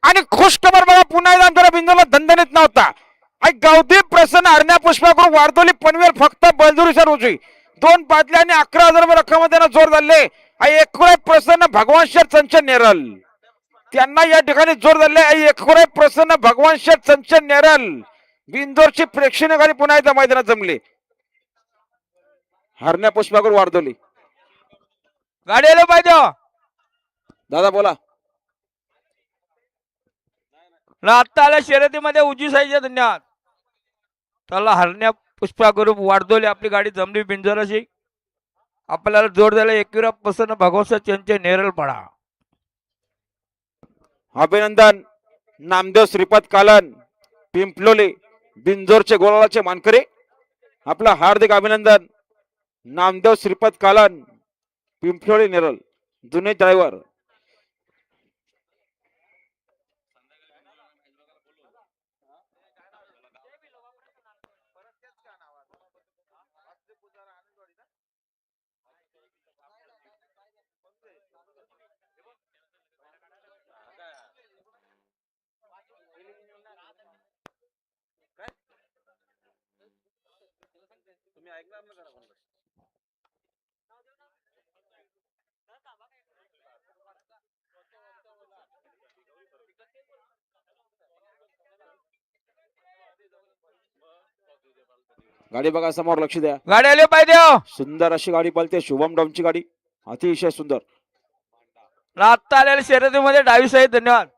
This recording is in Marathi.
आणि खुशखबर बघा, पुन्हा एकदा आमच्या बिंदूला दणदणीत नव्हता. गावदेव प्रसन्न हरण्या पुष्पाकरून वारदोली पनवेल फक्त बलदुरीसर उजवी 2 बादल्या आणि 11,000 रुपये रक्कम जोर झाले. एकूण प्रसन्न भगवान शेठ चंचन नेरल त्यांना या ठिकाणी जोर झाले. एकूण प्रसन्न भगवान शेठ चंचन नेरल बिंदोरची प्रेक्षणीय गाडी पुन्हा एकदा मैदानात जमले. हरण्या पुष्पाकरून वारदोली गाडी आलो पाहिजे दादा बोला. आता आल्या शर्यतीमध्ये उजवी साईच्या धन्यवाद. त्याला हरण्या पुष्पा ग्रुप वाढदोली आपली गाडी जमली बिंजोराशी. आपल्याला जोड द्यायला एकविरा प्रसन्न भगवंत त्यांचे नेरळ पडा. अभिनंदन नामदेव श्रीपाद कालन पिंपलोली बिंजोरचे गोलाचे मानकरी. आपलं हार्दिक अभिनंदन नामदेव श्रीपाद कालन पिंपलोली नेरळ जुने ड्रायव्हर. गाडी बघा समोर, लक्ष द्या. गाडी आली पाहिजे सुंदर अशी गाडी पळते शुभम डॉमची गाडी, अतिशय सुंदर. आता आलेल्या शर्यतीमध्ये डावी साईड धन्यवाद.